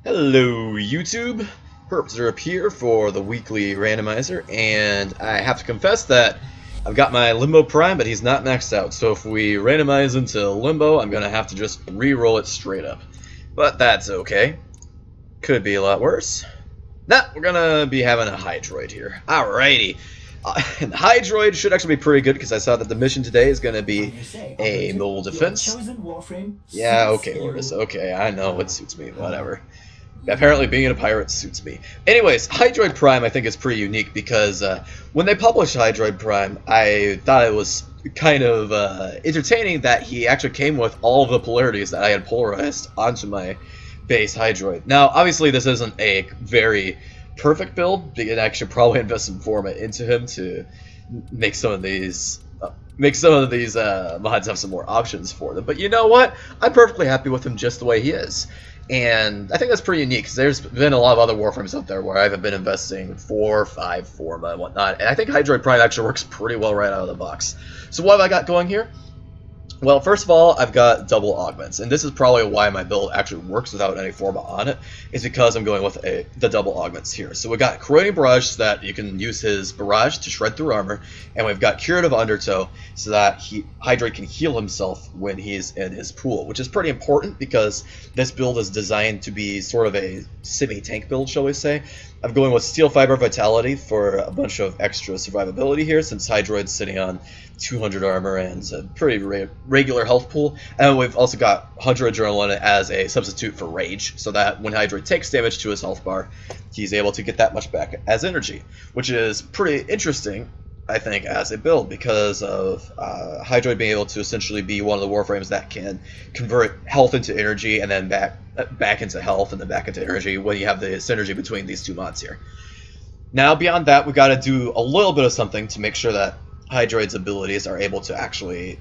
Hello YouTube, Herpzerp here for the weekly randomizer, and I have to confess that I've got my Limbo Prime, but he's not maxed out, so if we randomize into Limbo, I'm gonna have to just re-roll it straight up. But that's okay. Could be a lot worse. Nah, we're gonna be having a Hydroid here. Alrighty. And the Hydroid should actually be pretty good because I saw that the mission today is going to be a mobile defense. Yeah, okay, Lourdes. Okay, I know it suits me. Whatever. Apparently being a pirate suits me. Anyways, Hydroid Prime I think is pretty unique because when they published Hydroid Prime, I thought it was kind of entertaining that he actually came with all of the polarities that I had polarized onto my base Hydroid. Now, obviously this isn't a very perfect build, and I should probably invest some format into him to make some of these mods have some more options for them. But you know what? I'm perfectly happy with him just the way he is. And I think that's pretty unique, because there's been a lot of other Warframes out there where I've been investing 4 or 5 format and whatnot, and I think Hydroid Prime actually works pretty well right out of the box. So what have I got going here? Well, first of all, I've got double augments, and this is probably why my build actually works without any format on it, is because I'm going with the double augments here. So we've got Corroding Barrage so that you can use his barrage to shred through armor, and we've got Curative Undertow so that Hydroid can heal himself when he's in his pool, which is pretty important because this build is designed to be sort of a semi-tank build, shall we say. I'm going with Steel Fiber Vitality for a bunch of extra survivability here, since Hydroid's sitting on 200 armor and a pretty regular health pool. And we've also got 100 Adrenaline as a substitute for Rage, so that when Hydroid takes damage to his health bar, he's able to get that much back as energy, which is pretty interesting, I think, as a build, because of Hydroid being able to essentially be one of the Warframes that can convert health into energy and then back into health and then back into energy when you have the synergy between these two mods here. Now, beyond that, we've got to do a little bit of something to make sure that Hydroid's abilities are able to actually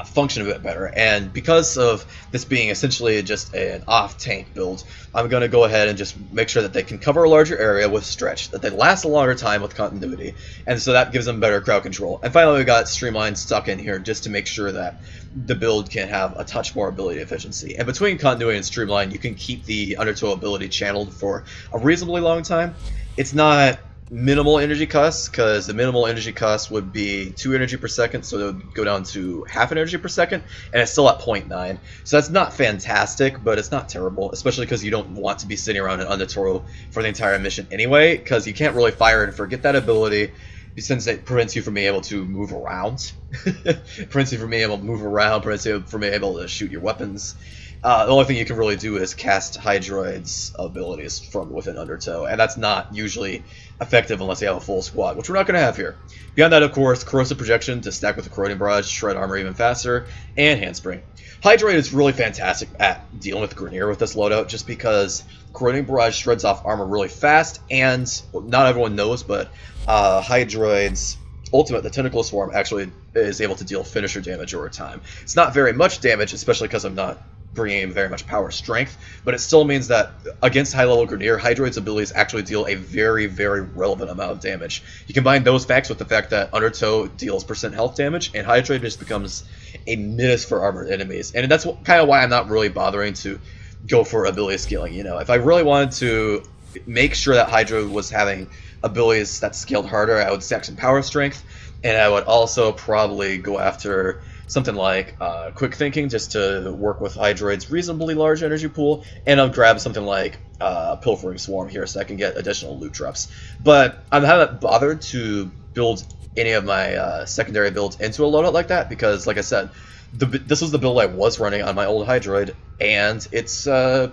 function a bit better, and because of this being essentially just an off-tank build, I'm going to go ahead and just make sure that they can cover a larger area with stretch, that they last a longer time with continuity, and so that gives them better crowd control. And finally, we got Streamline stuck in here just to make sure that the build can have a touch more ability efficiency. And between continuity and Streamline, you can keep the Undertow ability channeled for a reasonably long time. It's not minimal energy costs, because the minimal energy cost would be 2 energy per second, so it would go down to half an energy per second, and it's still at 0.9. So that's not fantastic, but it's not terrible, especially because you don't want to be sitting around in Undertow for the entire mission anyway, because you can't really fire and forget that ability, since it prevents you from being able to move around. Prevents you from being able to move around, prevents you from being able to shoot your weapons. The only thing you can really do is cast Hydroid's abilities from within Undertow, and that's not usually effective unless you have a full squad, which we're not going to have here. Beyond that, of course, Corrosive Projection to stack with the Corroding Barrage, shred armor even faster, and Handspring. Hydroid is really fantastic at dealing with Grineer with this loadout, just because Corroding Barrage shreds off armor really fast, and not everyone knows, but Hydroid's ultimate, the Tentacle Swarm, actually is able to deal finisher damage over time. It's not very much damage, especially because I'm not bringing very much power strength, but it still means that against high-level Grineer, Hydroid's abilities actually deal a very, very relevant amount of damage. You combine those facts with the fact that Undertow deals % health damage, and Hydroid just becomes a menace for armored enemies. And that's kind of why I'm not really bothering to go for ability scaling. You know, if I really wanted to make sure that Hydroid was having abilities that scaled harder, I would stack some power strength, and I would also probably go after something like Quick Thinking, just to work with Hydroid's reasonably large energy pool, and I'll grab something like Pilfering Swarm here so I can get additional loot drops. But I haven't bothered to build any of my secondary builds into a loadout like that, because, like I said, this was the build I was running on my old Hydroid, and it's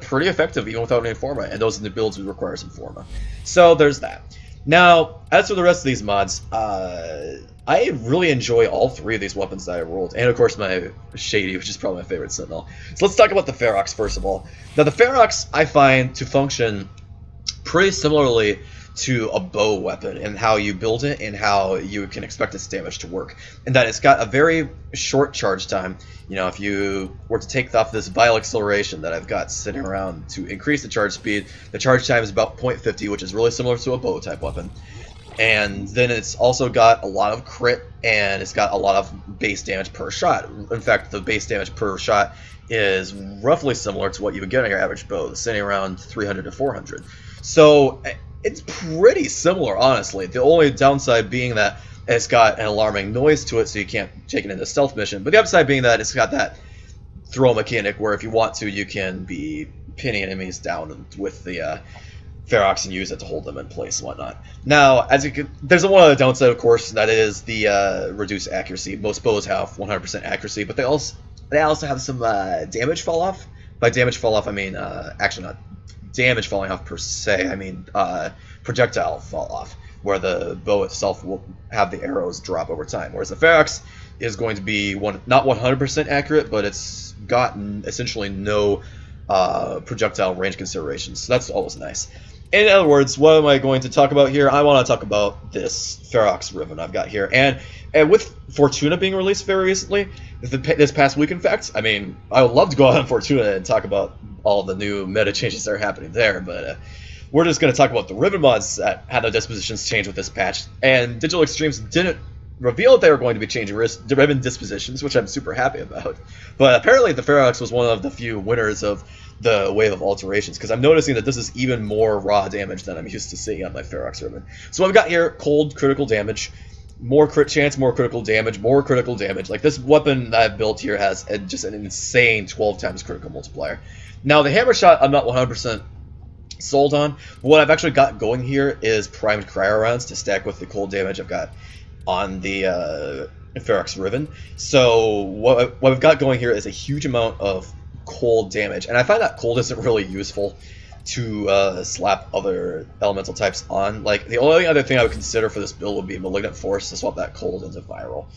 pretty effective even without any format, and those are the builds would require some format. So there's that. Now, as for the rest of these mods, I really enjoy all 3 of these weapons that I rolled, and of course my Shady, which is probably my favorite Sentinel. So let's talk about the Ferrox first of all. Now the Ferrox I find to function pretty similarly to a bow weapon in how you build it and how you can expect its damage to work, and that it's got a very short charge time. You know, if you were to take off this Vile Acceleration that I've got sitting around to increase the charge speed, the charge time is about 0.50, which is really similar to a bow type weapon. And then it's also got a lot of crit, and it's got a lot of base damage per shot. In fact, the base damage per shot is roughly similar to what you would get on your average bow, sitting around 300 to 400. So it's pretty similar, honestly. The only downside being that it's got an alarming noise to it, so you can't take it into stealth mission. But the upside being that it's got that throw mechanic where if you want to, you can be pinning enemies down with the Ferrox and use it to hold them in place and whatnot. Now, there's one other downside, of course, that is the reduced accuracy. Most bows have 100% accuracy, but they also have some damage fall off. By damage fall off, I mean actually not damage falling off per se. I mean projectile fall off, where the bow itself will have the arrows drop over time. Whereas the Ferrox is going to be not 100% accurate, but it's gotten essentially no projectile range considerations. So that's always nice. In other words, what am I going to talk about here? I want to talk about this Ferrox ribbon I've got here. And with Fortuna being released very recently, this past week in fact, I mean, I would love to go out on Fortuna and talk about all the new meta changes that are happening there, but we're just going to talk about the ribbon mods that had their dispositions change with this patch. And Digital Extremes didn't reveal that they were going to be changing ribbon dispositions, which I'm super happy about. But apparently the Ferrox was one of the few winners of the wave of alterations, because I'm noticing that this is even more raw damage than I'm used to seeing on my Ferrox ribbon. So I've got here cold critical damage, more crit chance, more critical damage, more critical damage. Like, this weapon that I've built here has just an insane 12 times critical multiplier. Now the hammer shot I'm not 100% sold on. What I've actually got going here is primed cryo rounds to stack with the cold damage I've got on the Ferrox ribbon. So what I've got going here is a huge amount of cold damage, and I find that cold isn't really useful to slap other elemental types on. Like, the only other thing I would consider for this build would be Malignant Force to swap that cold into viral.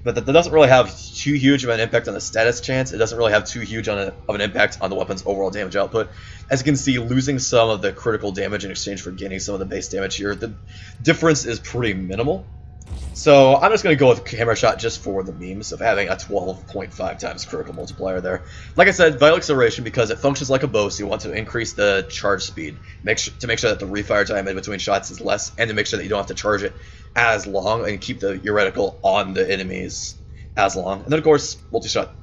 But that doesn't really have too huge of an impact on the status chance. It doesn't really have too huge of an impact on the weapon's overall damage output. As you can see, losing some of the critical damage in exchange for gaining some of the base damage here, the difference is pretty minimal. So I'm just going to go with Hammer Shot just for the memes of having a 12.5 times critical multiplier there. Like I said, Vital Acceleration, because it functions like a bow, so you want to increase the charge speed to make sure that the refire time in between shots is less, and to make sure that you don't have to charge it as long and keep the your reticle on the enemies as long. And then, of course, multi-shot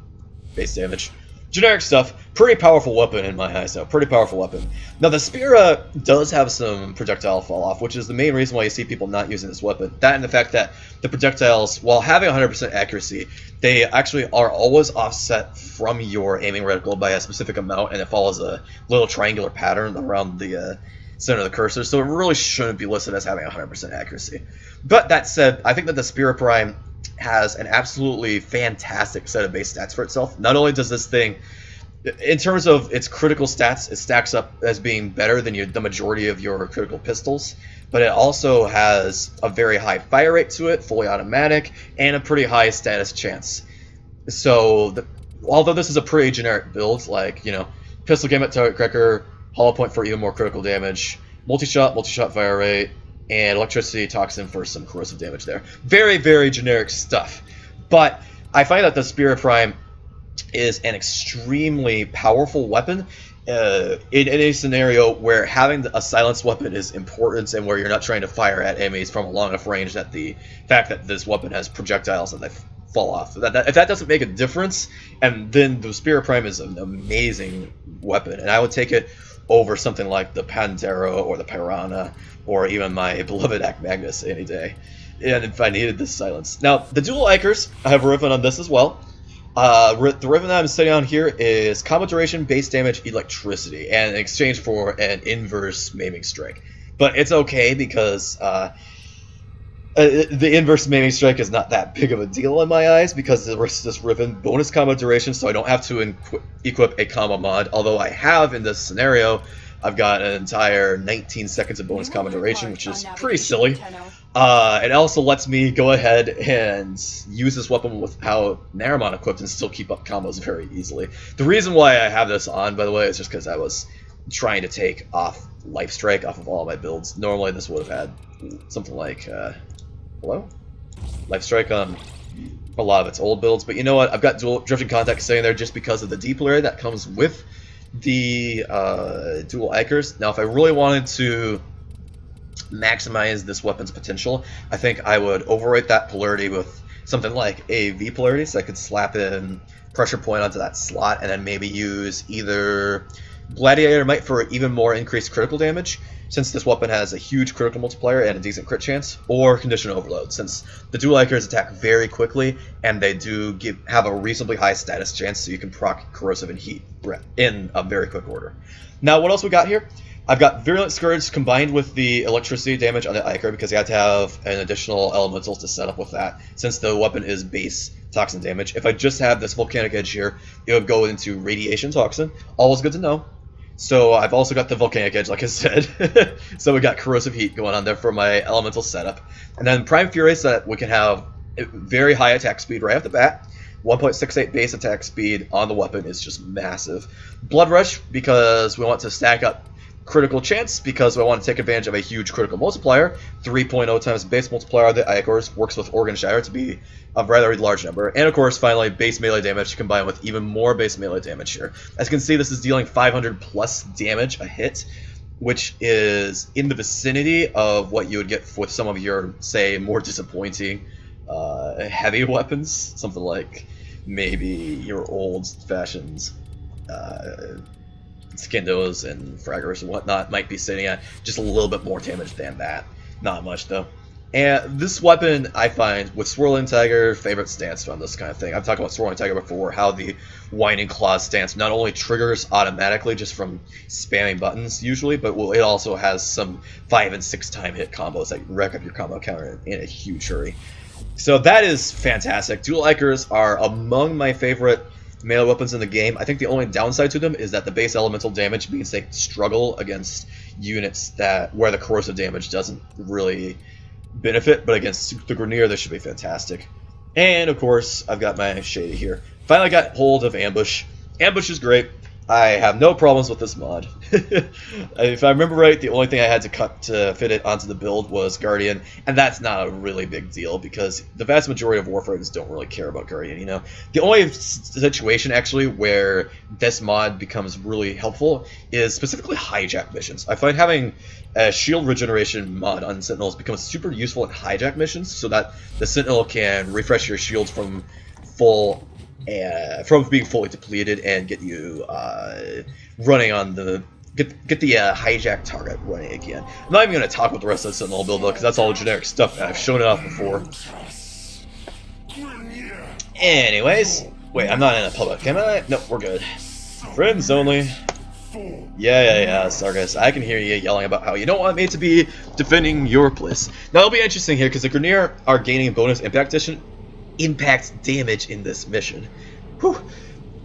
base damage. Generic stuff. Pretty powerful weapon in my eyes, though. Pretty powerful weapon. Now, the Spira does have some projectile fall-off, which is the main reason why you see people not using this weapon. That and the fact that the projectiles, while having 100% accuracy, they actually are always offset from your aiming reticle by a specific amount, and it follows a little triangular pattern around the center of the cursor, so it really shouldn't be listed as having 100% accuracy. But that said, I think that the Spira Prime has an absolutely fantastic set of base stats for itself. Not only does this thing, in terms of its critical stats, it stacks up as being better than the majority of your critical pistols, but it also has a very high fire rate to it, fully automatic, and a pretty high status chance. So, although this is a pretty generic build, like, you know, pistol game at target cracker, hollow point for even more critical damage, multi-shot fire rate, and electricity toxin for some corrosive damage there. Very, very generic stuff. But I find that the Spira Prime is an extremely powerful weapon in a scenario where having a silenced weapon is important, and where you're not trying to fire at enemies from a long enough range that the fact that this weapon has projectiles and they fall off. If that doesn't make a difference, and then the Spira Prime is an amazing weapon, and I would take it over something like the Pantera or the Piranha, or even my beloved Act Magnus any day, and if I needed this silence. Now, the dual Ichors, I have a ribbon on this as well. The ribbon that I'm setting on here is combo duration, base damage, electricity, and in exchange for an inverse maiming strike. But it's okay, because the inverse maiming strike is not that big of a deal in my eyes, because this ribbon bonus combo duration, so I don't have to equip a combo mod, although I have in this scenario. I've got an entire 19 seconds of bonus combo duration, which is pretty silly. It also lets me go ahead and use this weapon without Naramon equipped and still keep up combos very easily. The reason why I have this on, by the way, is just because I was trying to take off Life Strike off of all of my builds. Normally this would have had something like, Life Strike on a lot of its old builds, but you know what? I've got dual Drifting Contact sitting there just because of the D polarity that comes with the dual Ichors. Now, if I really wanted to maximize this weapon's potential, I think I would overwrite that polarity with something like a V polarity, so I could slap in pressure point onto that slot, and then maybe use either Gladiator Might for even more increased critical damage, since this weapon has a huge critical multiplier and a decent crit chance, or Condition Overload, since the Dual Ichors attack very quickly, and they do have a reasonably high status chance, so you can proc Corrosive and Heat in a very quick order. Now, what else we got here? I've got Virulent Scourge combined with the electricity damage on the Ichor, because you have to have an additional elemental to set up with that, since the weapon is base toxin damage. If I just have this Volcanic Edge here, it would go into Radiation Toxin. Always good to know. So I've also got the Volcanic Edge, like I said. So we got Corrosive Heat going on there for my elemental setup. And then Prime Fury, so that we can have very high attack speed right off the bat. 1.68 base attack speed on the weapon is just massive. Blood Rush, because we want to stack up critical chance, because I want to take advantage of a huge critical multiplier. 3.0 times base multiplier of the Ichors works with Organ Shatter to be a rather large number. And of course, finally, base melee damage combined with even more base melee damage here. As you can see, this is dealing 500 plus damage a hit, which is in the vicinity of what you would get with some of your, say, more disappointing heavy weapons. Something like maybe your old-fashioned Skindos and Fraggers and whatnot might be sitting at just a little bit more damage than that. Not much, though. And this weapon, I find, with Swirling Tiger, favorite stance from this kind of thing. I've talked about Swirling Tiger before, how the Winding Claws stance not only triggers automatically just from spamming buttons, usually, but it also has some 5 and 6 time hit combos that rack up your combo counter in a huge hurry. So that is fantastic. Dual Ichors are among my favorite melee weapons in the game. I think the only downside to them is that the base elemental damage means they struggle against units where the corrosive damage doesn't really benefit, but against the Grineer, this should be fantastic. And of course, I've got my Shady here. Finally got hold of Ambush. Ambush is great. I have no problems with this mod. If I remember right, the only thing I had to cut to fit it onto the build was Guardian, and that's not a really big deal because the vast majority of Warframes don't really care about Guardian, you know? The only situation, actually, where this mod becomes really helpful is specifically hijack missions. I find having a shield regeneration mod on Sentinels becomes super useful in hijack missions so that the Sentinel can refresh your shields from being fully depleted and get you running on the get the hijack target running again. I'm not even going to talk about the rest of the Sentinel build though, because that's all generic stuff and I've shown it off before. Anyways, wait, I'm not in a public, am I? No, we're good. Friends only. Yeah, Sargas, I can hear you yelling about how you don't want me to be defending your place. Now it'll be interesting here because the Grineer are gaining bonus impact damage in this mission. Whew.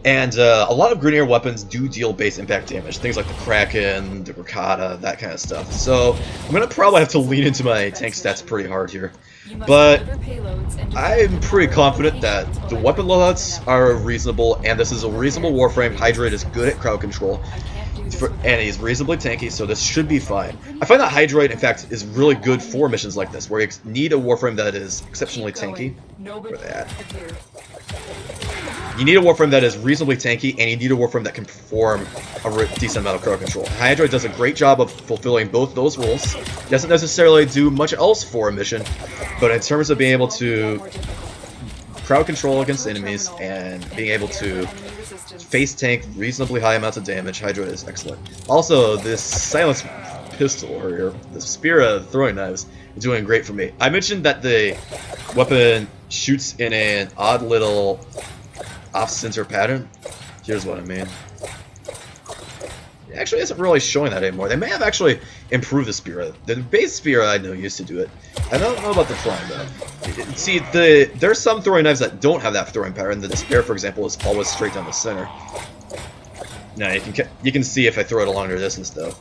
And a lot of Grineer weapons do deal base impact damage. Things like the Kraken, the Rakata, that kind of stuff. So I'm going to probably have to lean into my tank stats pretty hard here. But I'm pretty confident that the weapon loadouts are reasonable, and this is a reasonable Warframe. Hydroid is good at crowd control, and he's reasonably tanky, so this should be fine. I find that Hydroid, in fact, is really good for missions like this, where you need a Warframe that is exceptionally tanky. Where they at? You need a Warframe that is reasonably tanky, and you need a Warframe that can perform a decent amount of crowd control. Hydroid does a great job of fulfilling both those roles. Doesn't necessarily do much else for a mission, but in terms of being able to crowd control against enemies and being able to face tank reasonably high amounts of damage, Hydroid is excellent. Also, this silence pistol, or the Spira throwing knives, is doing great for me. I mentioned that the weapon shoots in an odd little off-center pattern. Here's what I mean. It actually isn't really showing that anymore. They may have actually improved the Spira. The base Spira I know used to do it. I don't know about the Prime though. See, there's some throwing knives that don't have that throwing pattern. The Despair, for example, is always straight down the center. Now you can see if I throw it a longer distance though.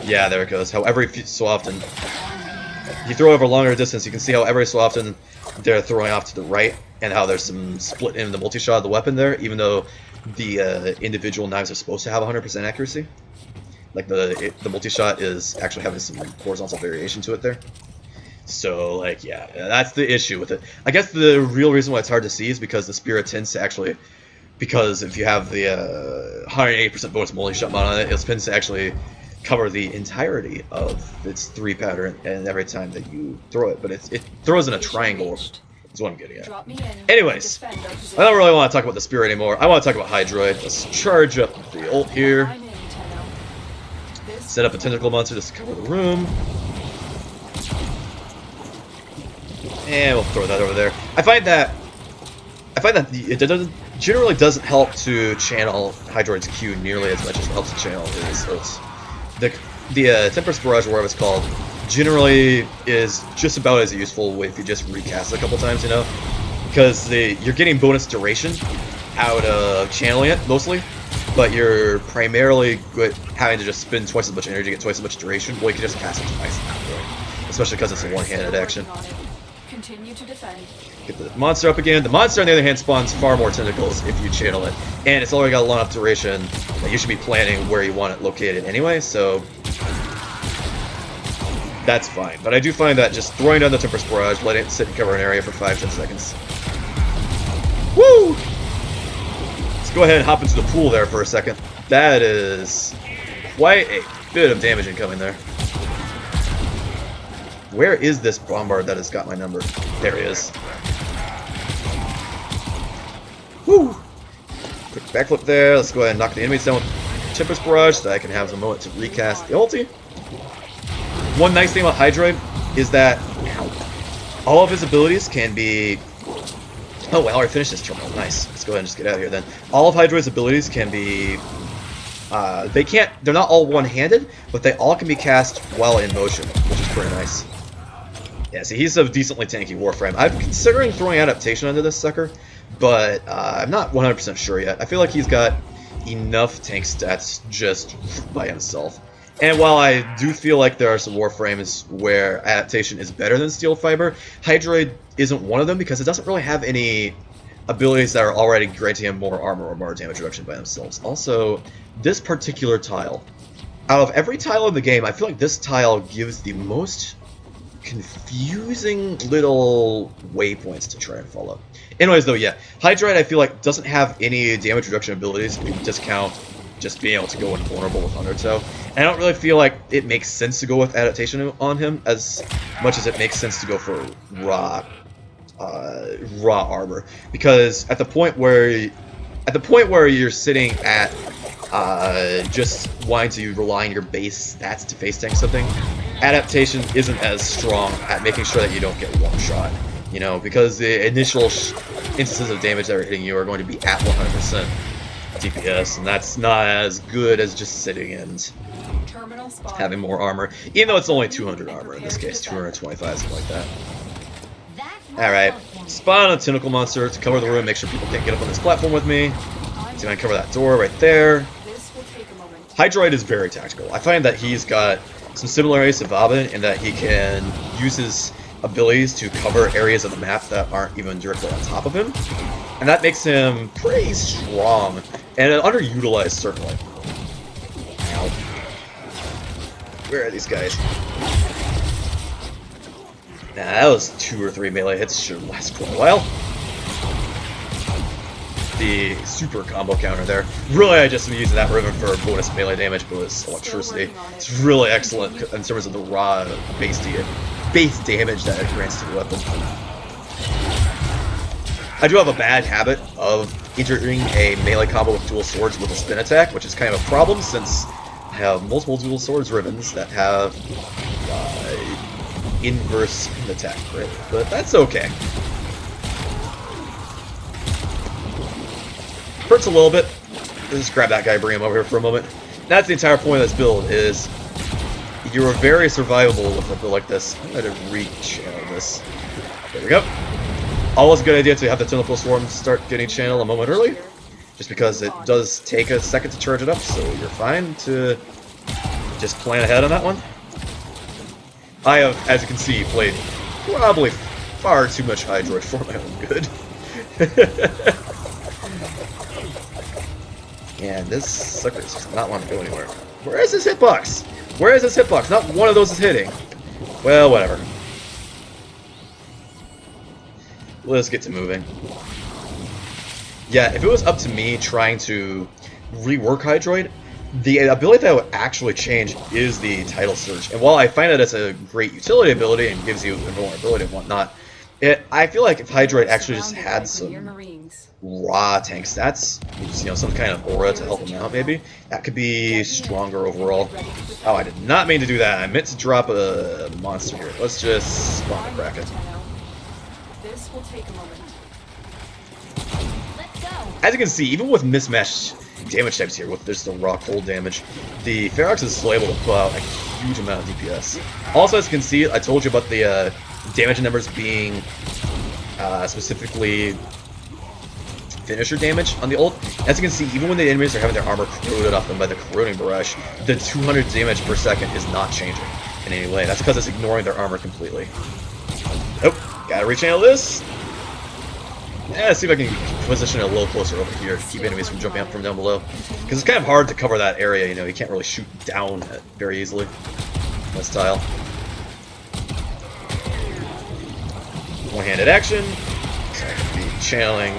Yeah, there it goes. However so often, if you throw it over a longer distance, you can see how every so often they're throwing off to the right, and how there's some split in the multi-shot of the weapon there, even though the individual knives are supposed to have 100% accuracy. Like the multi-shot is actually having some horizontal variation to it there. So, like, yeah, that's the issue with it. I guess the real reason why it's hard to see is because the Spira tends to actually, because if you have the 180% bonus multi-shot mod on it, it tends to actually cover the entirety of its 3 pattern and every time that you throw it, but it throws in a triangle Is what I'm getting at. Anyways, I don't really want to talk about the Spira anymore. I want to talk about Hydroid. Let's charge up the ult here. Set up a tentacle monster just to cover the room. And we'll throw that over there. I find that it generally doesn't help to channel Hydroid's Q nearly as much as it helps to channel his ult. The Tempest Barrage, or whatever it's called, generally is just about as useful if you just recast it a couple times, you know? Because you're getting bonus duration out of channeling it, mostly, but you're primarily having to just spend twice as much energy to get twice as much duration. Well, you can just cast it twice after, especially because it's a one-handed action. Continue to defend. Get the monster up again. The monster, on the other hand, spawns far more tentacles if you channel it. And it's already got a long enough duration that you should be planning where you want it located anyway, so that's fine. But I do find that just throwing down the Tempest Barrage, letting it sit and cover an area for 5-10 seconds. Woo! Let's go ahead and hop into the pool there for a second. That is quite a bit of damage incoming there. Where is this bombard that has got my number? There he is. Woo! Quick backflip there. Let's go ahead and knock the enemies down with Tempest Barrage so that I can have some moment to recast the ulti. One nice thing about Hydroid is that all of his abilities can be... Oh, well, I finished this terminal. Nice. Let's go ahead and just get out of here then. All of Hydroid's abilities can be... they're not all one-handed, but they all can be cast while in motion, which is pretty nice. Yeah, see, he's a decently tanky Warframe. I'm considering throwing Adaptation onto this sucker, but I'm not 100% sure yet. I feel like he's got enough tank stats just by himself. And while I do feel like there are some Warframes where Adaptation is better than Steel Fiber, Hydroid isn't one of them because it doesn't really have any abilities that are already granting him more armor or more damage reduction by themselves. Also, this particular tile, out of every tile in the game, I feel like this tile gives the most confusing little waypoints to try and follow. Anyways, though, yeah, Hydroid I feel like doesn't have any damage reduction abilities if you discount just being able to go invulnerable with Undertow. And I don't really feel like it makes sense to go with Adaptation on him as much as it makes sense to go for raw armor, because at the point where you're sitting at just wanting to rely on your base stats to face tank something, Adaptation isn't as strong at making sure that you don't get one shot, you know, because the initial instances of damage that are hitting you are going to be at 100% DPS, and that's not as good as just sitting and having more armor, even though it's only 200 armor in this case, 225, something like that. Alright, spawn a tentacle monster to cover the room, make sure people can't get up on this platform with me. So I cover that door right there. Hydroid is very tactical. I find that he's got some similarities to Vabin in that he can use his abilities to cover areas of the map that aren't even directly on top of him. And that makes him pretty strong, and underutilized, certainly. Ow. Where are these guys? Nah, that was 2 or 3 melee hits. Should have lasted quite a while. The super combo counter there. Really, I just am using that ribbon for bonus melee damage, bonus electricity. It's really excellent in terms of the raw base damage that it grants to the weapon. I do have a bad habit of entering a melee combo with dual swords with a spin attack, which is kind of a problem since I have multiple dual swords ribbons that have inverse spin attack crit, but that's okay. Hurts a little bit. Let's just grab that guy, bring him over here for a moment. That's the entire point of this build, is you're very survivable with a build like this. I'm going to re-channel this. There we go. Always a good idea to have the Tentacle Swarm start getting channeled a moment early, just because it does take a second to charge it up, so you're fine to just plan ahead on that one. I have, as you can see, played probably far too much Hydroid for my own good. And this sucker does not want to go anywhere. Where is this hitbox? Where is this hitbox? Not one of those is hitting. Well, whatever. Let's get to moving. Yeah, if it was up to me trying to rework Hydroid, the ability that would actually change is the Tidal Surge. And while I find that it's a great utility ability and gives you invulnerability and whatnot, I feel like if Hydroid actually just Surrounded had by some your Marines. raw tank stats, you know, some kind of aura to help him out, maybe that could be stronger overall. Oh, I did not mean to do that. I meant to drop a monster here. Let's just spawn a Kraken. This will take a moment. Let's go. As you can see, even with mismatched damage types here, with just the raw cold damage, the Ferrox is still able to pull out a huge amount of DPS. Also, as you can see, I told you about the damage numbers being specifically finisher damage on the ult. As you can see, even when the enemies are having their armor corroded off them by the corroding barrage, the 200 damage per second is not changing in any way. That's because it's ignoring their armor completely. Oh, gotta rechannel this. Yeah, let's see if I can position it a little closer over here to keep enemies from jumping up from down below. Because it's kind of hard to cover that area, you know, you can't really shoot down very easily. This tile. One-handed action. So I can be channeling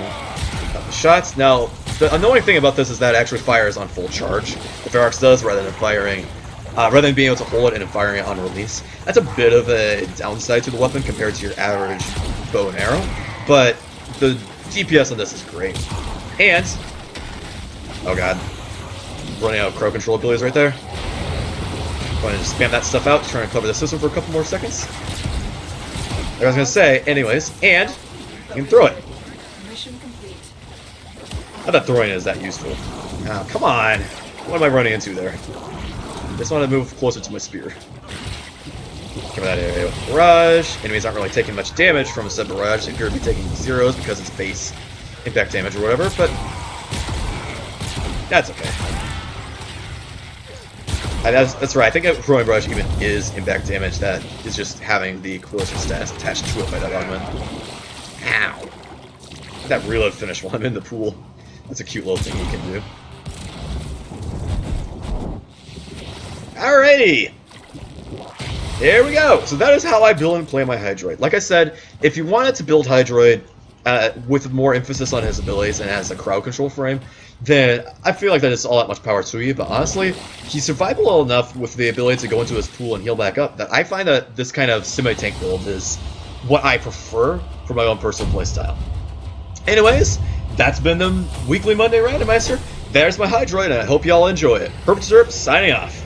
the shots. Now, the annoying thing about this is that it actually fires on full charge. The Ferrox does, rather than being able to hold it and firing it on release. That's a bit of a downside to the weapon compared to your average bow and arrow. But the DPS on this is great. And, oh god, running out of crowd control abilities right there. Going to just spam that stuff out, trying to cover the system for a couple more seconds. Like I was going to say, anyways, and you can throw it. Mission complete. Not that throwing is that useful. Oh, come on. What am I running into there? Just want to move closer to my spear. Cover that area with barrage. Enemies aren't really taking much damage from a said barrage. They appear to be taking zeros because it's base impact damage or whatever, but that's okay. That's right. I think a throwing barrage even is impact damage that is just having the corrosive stats attached to it by that augment. Ow. That reload finish while I'm in the pool. That's a cute little thing you can do. Alrighty! There we go! So that is how I build and play my Hydroid. Like I said, if you wanted to build Hydroid with more emphasis on his abilities and as a crowd control frame, then I feel like that is all that much power to you, but honestly, he's survivable enough with the ability to go into his pool and heal back up that I find that this kind of semi-tank build is what I prefer for my own personal playstyle. Anyways, that's been the Weekly Monday Randomizer. There's my Hydroid, and I hope y'all enjoy it. Herp signing off.